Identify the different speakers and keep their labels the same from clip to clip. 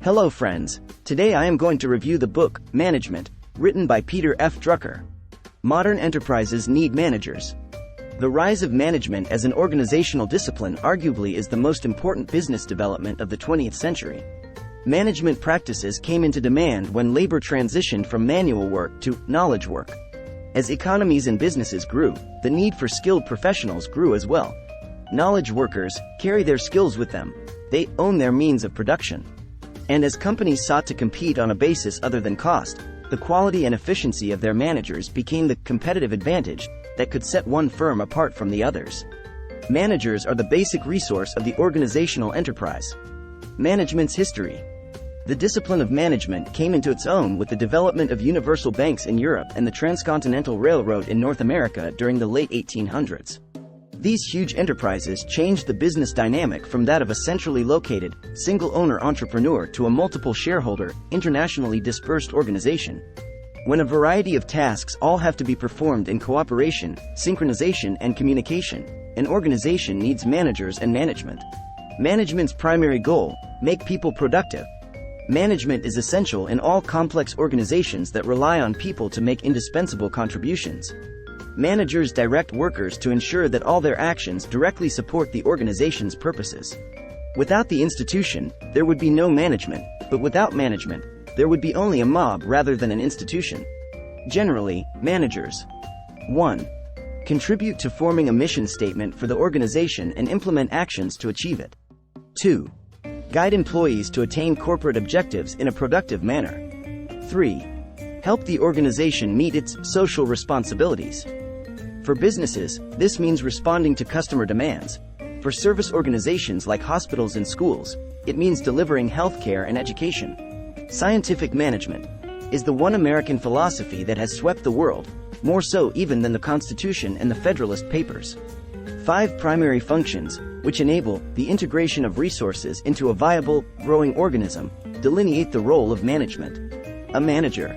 Speaker 1: Hello friends, today I am going to review the book, Management, written by Peter F. Drucker. Modern enterprises need managers. The rise of management as an organizational discipline arguably is the most important business development of the 20th century. Management practices came into demand when labor transitioned from manual work to knowledge work. As economies and businesses grew, the need for skilled professionals grew as well. Knowledge workers carry their skills with them. They own their means of production. And as companies sought to compete on a basis other than cost, the quality and efficiency of their managers became the competitive advantage that could set one firm apart from the others. Managers are the basic resource of the organizational enterprise. Management's history. The discipline of management came into its own with the development of universal banks in Europe and the transcontinental railroad in North America during the late 1800s. These huge enterprises changed the business dynamic from that of a centrally located, single-owner entrepreneur to a multiple-shareholder, internationally dispersed organization. When a variety of tasks all have to be performed in cooperation, synchronization, and communication, an organization needs managers and management. Management's primary goal: make people productive. Management is essential in all complex organizations that rely on people to make indispensable contributions. Managers direct workers to ensure that all their actions directly support the organization's purposes. Without the institution, there would be no management, but without management, there would be only a mob rather than an institution. Generally, managers 1. Contribute to forming a mission statement for the organization and implement actions to achieve it. 2. Guide employees to attain corporate objectives in a productive manner. 3. Help the organization meet its social responsibilities. For businesses, this means responding to customer demands. For service organizations like hospitals and schools, it means delivering healthcare and education. Scientific management is the one American philosophy that has swept the world, more so even than the Constitution and the Federalist Papers. 5 primary functions, which enable the integration of resources into a viable, growing organism, delineate the role of management. A manager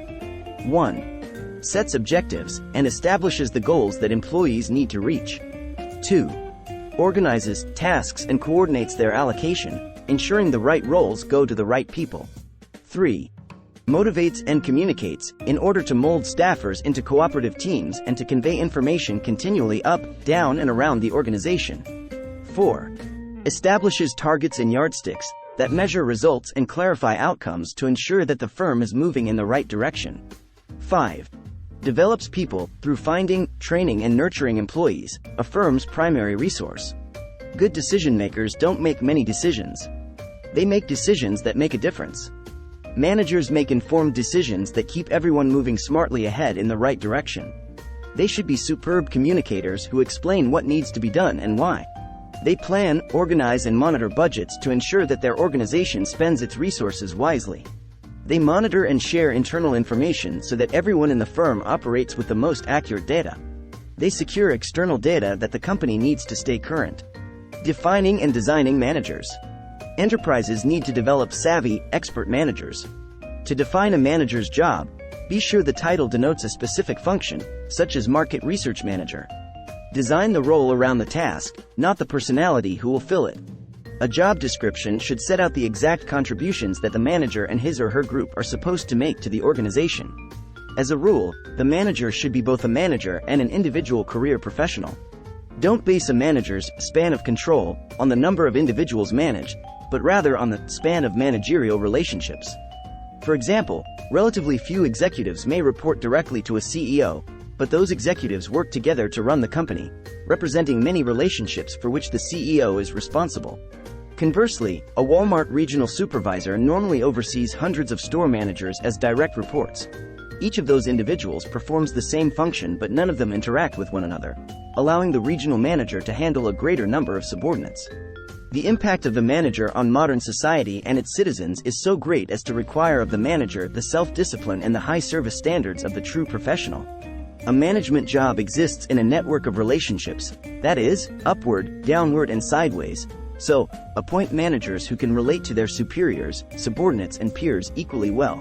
Speaker 1: 1. Sets objectives and establishes the goals that employees need to reach. 2. Organizes tasks and coordinates their allocation, ensuring the right roles go to the right people. 3. Motivates and communicates in order to mold staffers into cooperative teams and to convey information continually up, down, and around the organization. 4. Establishes targets and yardsticks that measure results and clarify outcomes to ensure that the firm is moving in the right direction. 5. Develops people through finding, training, and nurturing employees, a firm's primary resource. Good decision-makers don't make many decisions. They make decisions that make a difference. Managers make informed decisions that keep everyone moving smartly ahead in the right direction. They should be superb communicators who explain what needs to be done and why. They plan, organize, and monitor budgets to ensure that their organization spends its resources wisely. They monitor and share internal information so that everyone in the firm operates with the most accurate data. They secure external data that the company needs to stay current. Defining and designing managers. Enterprises need to develop savvy, expert managers. To define a manager's job, be sure the title denotes a specific function, such as market research manager. Design the role around the task, not the personality who will fill it. A job description should set out the exact contributions that the manager and his or her group are supposed to make to the organization. As a rule, the manager should be both a manager and an individual career professional. Don't base a manager's span of control on the number of individuals managed, but rather on the span of managerial relationships. For example, relatively few executives may report directly to a CEO, but those executives work together to run the company, representing many relationships for which the CEO is responsible. Conversely, a Walmart regional supervisor normally oversees hundreds of store managers as direct reports. Each of those individuals performs the same function, but none of them interact with one another, allowing the regional manager to handle a greater number of subordinates. The impact of the manager on modern society and its citizens is so great as to require of the manager the self-discipline and the high service standards of the true professional. A management job exists in a network of relationships, that is, upward, downward, and sideways. So, appoint managers who can relate to their superiors, subordinates, and peers equally well.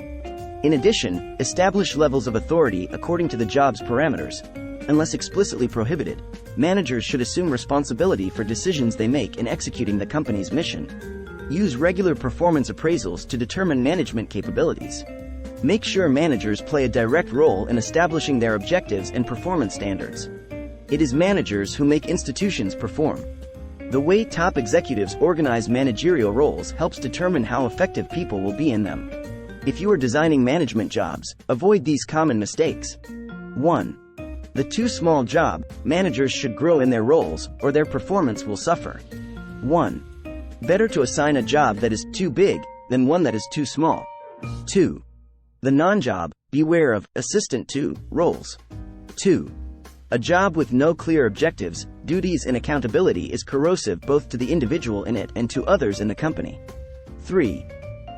Speaker 1: In addition, establish levels of authority according to the job's parameters. Unless explicitly prohibited, managers should assume responsibility for decisions they make in executing the company's mission. Use regular performance appraisals to determine management capabilities. Make sure managers play a direct role in establishing their objectives and performance standards. It is managers who make institutions perform. The way top executives organize managerial roles helps determine how effective people will be in them. If you are designing management jobs, avoid these common mistakes. 1. The too small job. Managers should grow in their roles, or their performance will suffer. 1. Better to assign a job that is too big than one that is too small. 2. The non-job. Beware of assistant to roles. 2. A job with no clear objectives, duties and accountability is corrosive both to the individual in it and to others in the company. 3.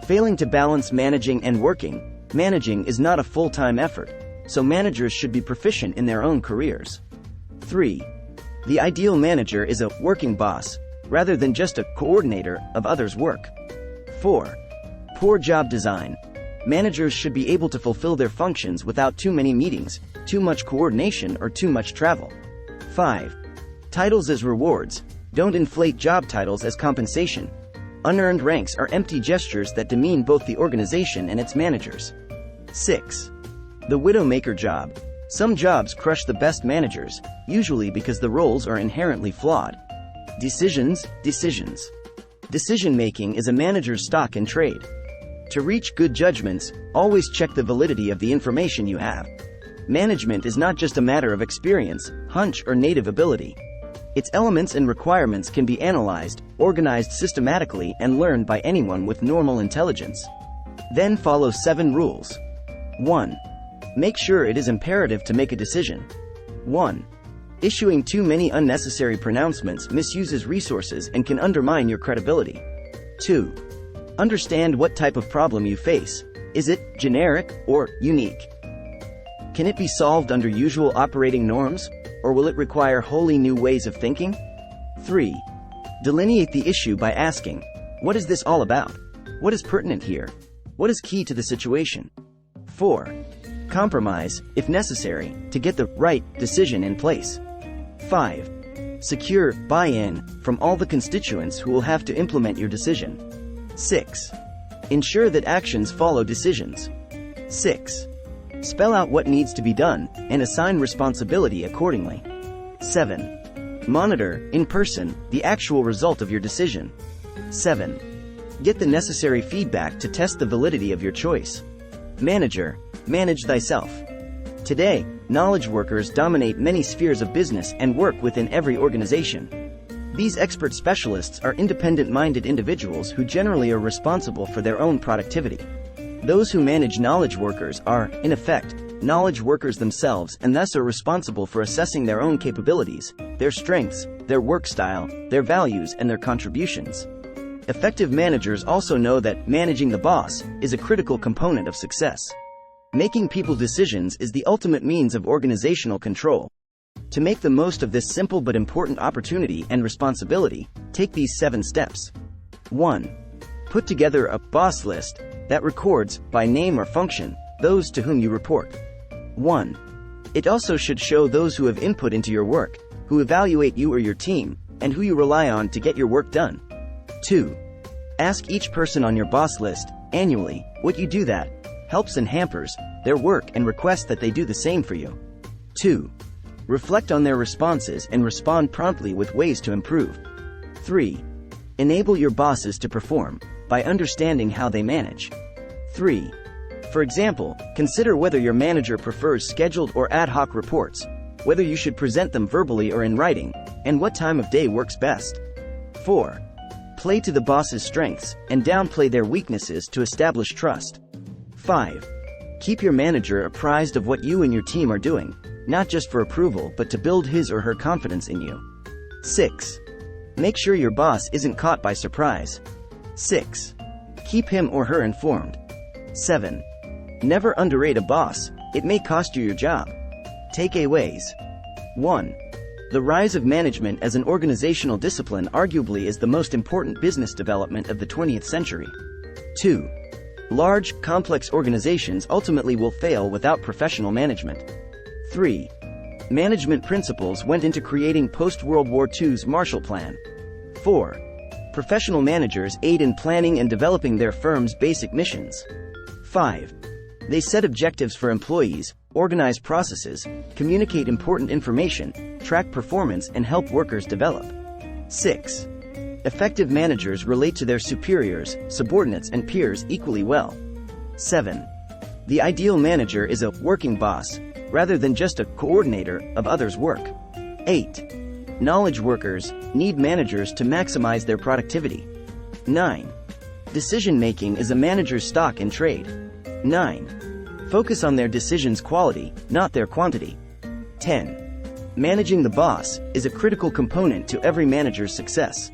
Speaker 1: Failing to balance managing and working. Managing is not a full-time effort, so managers should be proficient in their own careers. 3. The ideal manager is a working boss, rather than just a coordinator of others' work. 4. Poor job design. Managers should be able to fulfill their functions without too many meetings, too much coordination or too much travel. 5. Titles as rewards. Don't inflate job titles as compensation. Unearned ranks are empty gestures that demean both the organization and its managers. 6. The widowmaker job. Some jobs crush the best managers, usually because the roles are inherently flawed. Decisions. Decision-making is a manager's stock in trade. To reach good judgments, always check the validity of the information you have. Management is not just a matter of experience, hunch, or native ability. Its elements and requirements can be analyzed, organized systematically, and learned by anyone with normal intelligence. Then follow 7 rules. 1. Make sure it is imperative to make a decision. 1. Issuing too many unnecessary pronouncements misuses resources and can undermine your credibility. 2. Understand what type of problem you face. Is it generic or unique? Can it be solved under usual operating norms, or will it require wholly new ways of thinking? 3. Delineate the issue by asking, what is this all about? What is pertinent here? What is key to the situation? 4. Compromise, if necessary, to get the right decision in place. 5. Secure buy-in from all the constituents who will have to implement your decision. 6. Ensure that actions follow decisions. 6. Spell out what needs to be done, and assign responsibility accordingly. 7. Monitor, in person, the actual result of your decision. 7. Get the necessary feedback to test the validity of your choice. Manager, manage thyself. Today, knowledge workers dominate many spheres of business and work within every organization. These expert specialists are independent-minded individuals who generally are responsible for their own productivity. Those who manage knowledge workers are, in effect, knowledge workers themselves and thus are responsible for assessing their own capabilities, their strengths, their work style, their values, and their contributions. Effective managers also know that managing the boss is a critical component of success. Making people decisions is the ultimate means of organizational control. To make the most of this simple but important opportunity and responsibility, take these 7 steps. 1. Put together a boss list that records, by name or function, those to whom you report. 1. It also should show those who have input into your work, who evaluate you or your team, and who you rely on to get your work done. 2. Ask each person on your boss list, annually, what you do that helps and hampers their work and request that they do the same for you. 2. Reflect on their responses and respond promptly with ways to improve. 3. Enable your bosses to perform by understanding how they manage. 3. For example, consider whether your manager prefers scheduled or ad hoc reports, whether you should present them verbally or in writing, and what time of day works best. 4. Play to the boss's strengths and downplay their weaknesses to establish trust. 5. Keep your manager apprised of what you and your team are doing, not just for approval but to build his or her confidence in you. 6. Make sure your boss isn't caught by surprise. 6. Keep him or her informed. 7. Never underrate a boss, it may cost you your job. Takeaways. 1. The rise of management as an organizational discipline arguably is the most important business development of the 20th century. 2. Large, complex organizations ultimately will fail without professional management. 3. Management principles went into creating post-World War II's Marshall Plan. 4. Professional managers aid in planning and developing their firm's basic missions. 5. They set objectives for employees, organize processes, communicate important information, track performance, and help workers develop. 6. Effective managers relate to their superiors, subordinates, and peers equally well. 7. The ideal manager is a working boss, rather than just a coordinator of others' work. 8. Knowledge workers need managers to maximize their productivity. 9. Decision-making is a manager's stock in trade. 9. Focus on their decisions' quality, not their quantity. 10. Managing the boss is a critical component to every manager's success.